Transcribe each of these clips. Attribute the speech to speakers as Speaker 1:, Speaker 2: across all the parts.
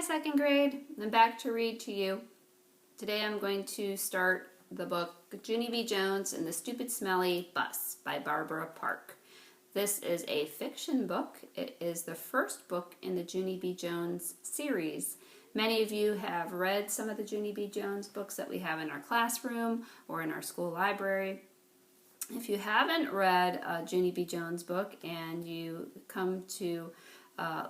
Speaker 1: Hi, second grade. I'm back to read to you. Today I'm going to start the book Junie B. Jones and the Stupid Smelly Bus by Barbara Park. This is a fiction book. It is the first book in the Junie B. Jones series. Many of you have read some of the Junie B. Jones books that we have in our classroom or in our school library. If you haven't read a Junie B. Jones book and you come to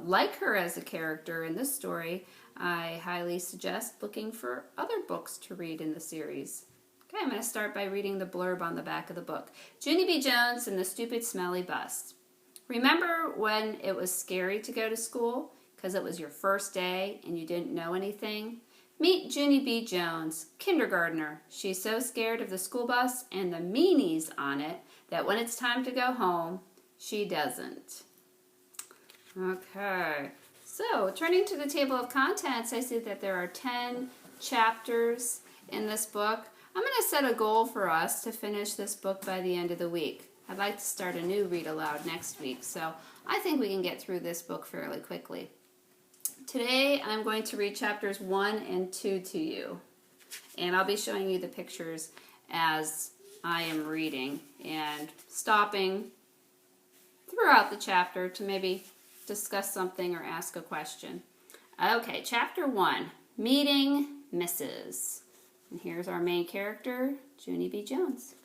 Speaker 1: like her as a character in this story, I highly suggest looking for other books to read in the series. Okay, I'm going to start by reading the blurb on the back of the book. Junie B. Jones and the Stupid Smelly Bus. Remember when it was scary to go to school because it was your first day and you didn't know anything? Meet Junie B. Jones, kindergartner. She's so scared of the school bus and the meanies on it that when it's time to go home, she doesn't. Okay, so turning to the table of contents, I see that there are 10 chapters in this book. I'm going to set a goal for us to finish this book by the end of the week. I'd like to start a new read aloud next week, so I think we can get through this book fairly quickly. Today I'm going to read chapters 1 and 2 to you, and I'll be showing you the pictures as I am reading and stopping throughout the chapter to maybe discuss something or ask a question. Okay, chapter 1, Meeting Mrs. And here's our main character, Junie B. Jones.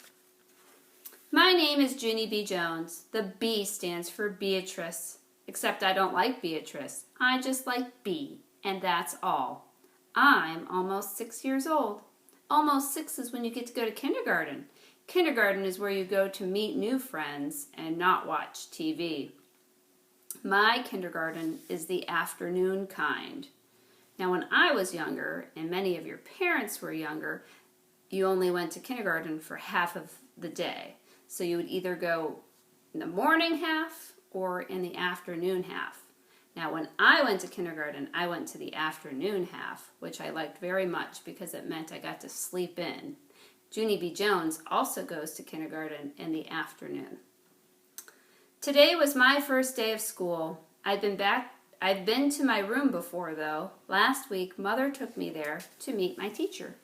Speaker 1: My name is Junie B. Jones. The B stands for Beatrice. Except I don't like Beatrice. I just like B, and that's all. I'm almost 6 years old. Almost 6 is when you get to go to kindergarten. Kindergarten is where you go to meet new friends and not watch TV. My kindergarten is the afternoon kind. Now, when I was younger, and many of your parents were younger, you only went to kindergarten for half of the day. So you would either go in the morning half or in the afternoon half. Now, when I went to kindergarten, I went to the afternoon half, which I liked very much because it meant I got to sleep in. Junie B. Jones also goes to kindergarten in the afternoon. Today was my first day of school. I've been to my room before, though. Last week, Mother took me there to meet my teacher.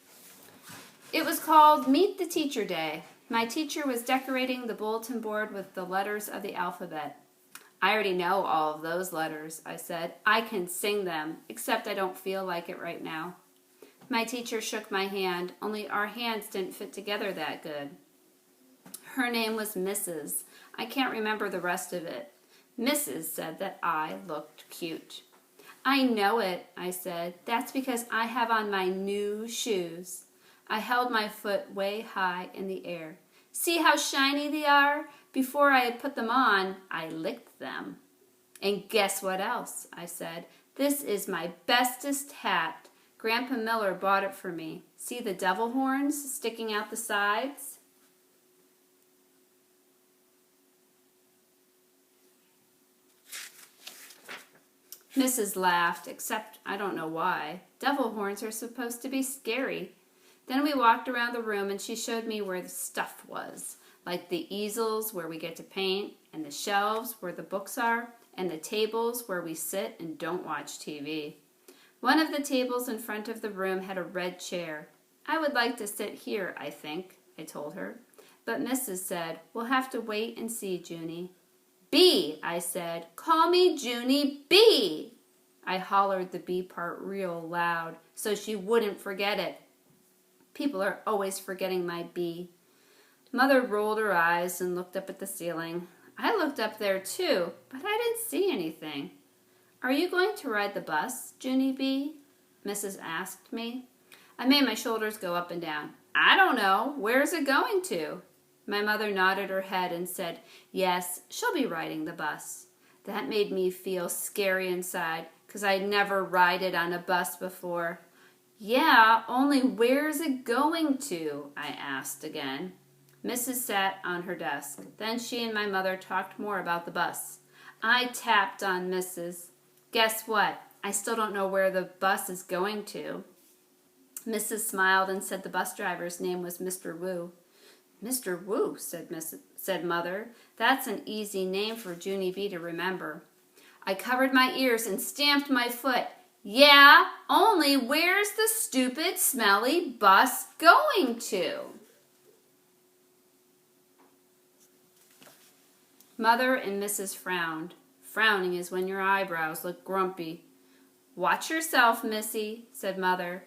Speaker 1: It was called Meet the Teacher Day. My teacher was decorating the bulletin board with the letters of the alphabet. I already know all of those letters, I said. I can sing them, except I don't feel like it right now. My teacher shook my hand, only our hands didn't fit together that good. Her name was Mrs. I can't remember the rest of it. Mrs. said that I looked cute. I know it, I said. That's because I have on my new shoes. I held my foot way high in the air. See how shiny they are? Before I had put them on, I licked them. And guess what else? I said. This is my bestest hat. Grandpa Miller bought it for me. See the devil horns sticking out the sides? Mrs. laughed, except I don't know why. Devil horns are supposed to be scary. Then we walked around the room and she showed me where the stuff was, like the easels where we get to paint, and the shelves where the books are, and the tables where we sit and don't watch TV. One of the tables in front of the room had a red chair. I would like to sit here, I think, I told her. But Mrs. said, we'll have to wait and see, Junie. B, I said. Call me Junie B. I hollered the B part real loud so she wouldn't forget it. People are always forgetting my B. Mother rolled her eyes and looked up at the ceiling. I looked up there too, but I didn't see anything. Are you going to ride the bus, Junie B? Mrs. asked me. I made my shoulders go up and down. I don't know. Where's it going to? My mother nodded her head and said, yes, she'll be riding the bus. That made me feel scary inside, because I'd never rided on a bus before. Yeah, only where's it going to? I asked again. Mrs. sat on her desk. Then she and my mother talked more about the bus. I tapped on Mrs. Guess what? I still don't know where the bus is going to. Mrs. smiled and said the bus driver's name was Mr. Wu. Mr. Wu, said Mother. That's an easy name for Junie B to remember. I covered my ears and stamped my foot. Yeah, only where's the stupid, smelly bus going to? Mother and Mrs. frowned. Frowning is when your eyebrows look grumpy. Watch yourself, Missy, said Mother.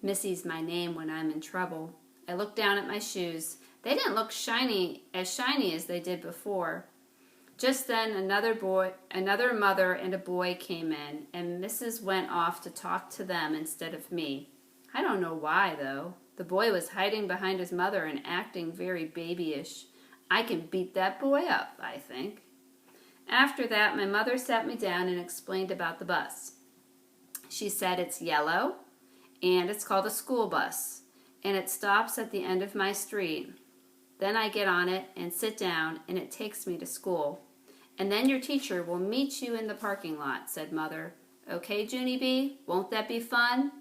Speaker 1: Missy's my name when I'm in trouble. I looked down at my shoes. They didn't look shiny as they did before. Just then another mother and a boy came in, and Mrs. went off to talk to them instead of me. I don't know why, though. The boy was hiding behind his mother and acting very babyish. I can beat that boy up, I think. After that, my mother sat me down and explained about the bus. She said it's yellow, and it's called a school bus, and it stops at the end of my street. Then I get on it and sit down, and it takes me to school. And then your teacher will meet you in the parking lot, said Mother. Okay, Junie B., won't that be fun?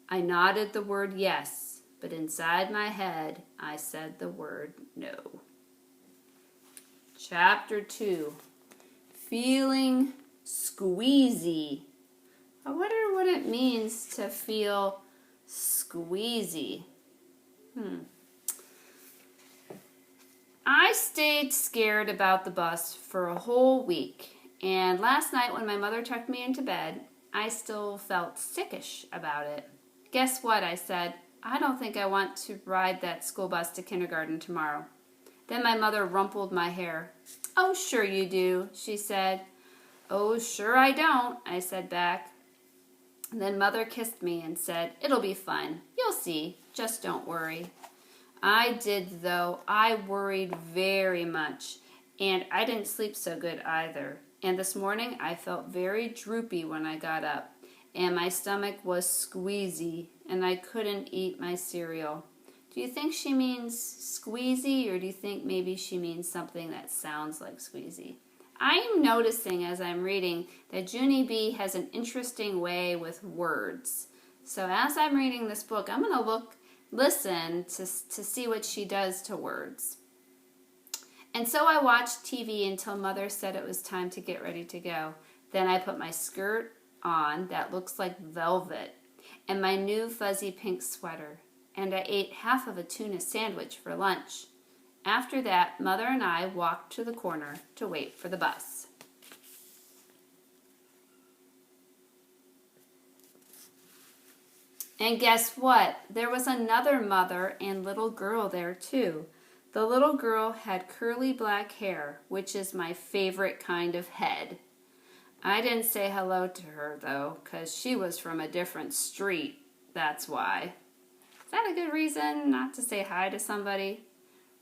Speaker 1: I nodded the word yes, but inside my head I said the word no. Chapter 2, Feeling Squeezy. I wonder what it means to feel squeezy. I stayed scared about the bus for a whole week, and last night when my mother tucked me into bed, I still felt sickish about it. Guess what, I said. I don't think I want to ride that school bus to kindergarten tomorrow. Then my mother rumpled my hair. Oh, sure you do, she said. Oh, sure I don't, I said back. And then Mother kissed me and said, it'll be fun. You'll see. Just don't worry. I did, though. I worried very much, and I didn't sleep so good either. And this morning I felt very droopy when I got up, and my stomach was squeezy, and I couldn't eat my cereal. Do you think she means squeezy, or do you think maybe she means something that sounds like squeezy? I'm noticing as I'm reading that Junie B has an interesting way with words. So as I'm reading this book, I'm going to listen to see what she does to words. And so I watched TV until Mother said it was time to get ready to go. Then I put my skirt on that looks like velvet and my new fuzzy pink sweater. And I ate half of a tuna sandwich for lunch. After that, Mother and I walked to the corner to wait for the bus. And guess what? There was another mother and little girl there too. The little girl had curly black hair, which is my favorite kind of head. I didn't say hello to her though, because she was from a different street. That's why. Is that a good reason not to say hi to somebody?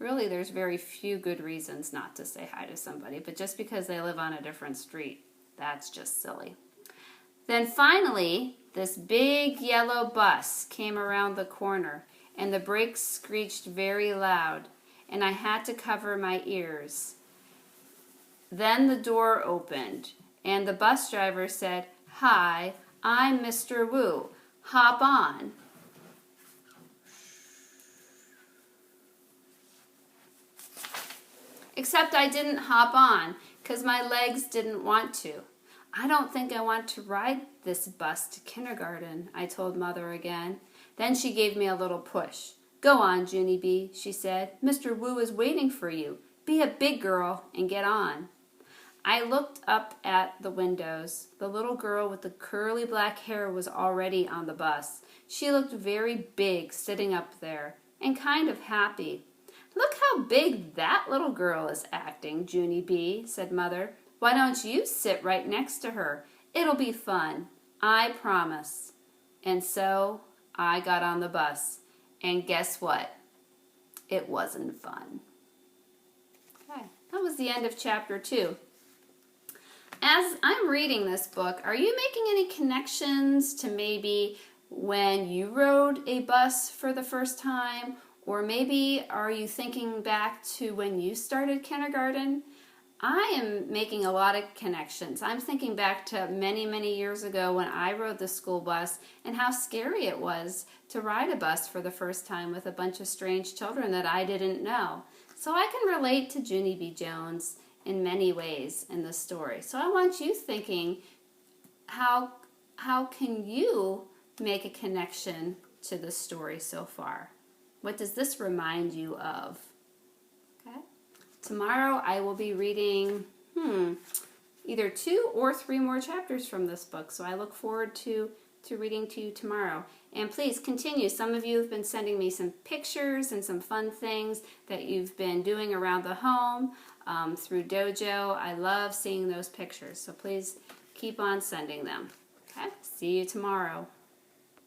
Speaker 1: Really, there's very few good reasons not to say hi to somebody, but just because they live on a different street, that's just silly. Then finally, this big yellow bus came around the corner, and the brakes screeched very loud, and I had to cover my ears. Then the door opened, and the bus driver said, "Hi, I'm Mr. Wu. Hop on." Except I didn't hop on because my legs didn't want to. I don't think I want to ride this bus to kindergarten, I told Mother again. Then she gave me a little push. Go on, Junie B, she said. Mr. Wu is waiting for you. Be a big girl and get on. I looked up at the windows. The little girl with the curly black hair was already on the bus. She looked very big sitting up there and kind of happy. Look how big that little girl is acting, Junie B, said Mother. Why don't you sit right next to her? It'll be fun. I promise. And so I got on the bus. And guess what? It wasn't fun. Okay, that was the end of chapter 2. As I'm reading this book, are you making any connections to maybe when you rode a bus for the first time? Or maybe are you thinking back to when you started kindergarten? I am making a lot of connections. I'm thinking back to many, many years ago when I rode the school bus and how scary it was to ride a bus for the first time with a bunch of strange children that I didn't know. So I can relate to Junie B. Jones in many ways in this story. So I want you thinking how how can you make a connection to the story so far? What does this remind you of? Okay. Tomorrow I will be reading either 2 or 3 more chapters from this book. So I look forward to reading to you tomorrow. And please continue. Some of you have been sending me some pictures and some fun things that you've been doing around the home through Dojo. I love seeing those pictures. So please keep on sending them. Okay. See you tomorrow.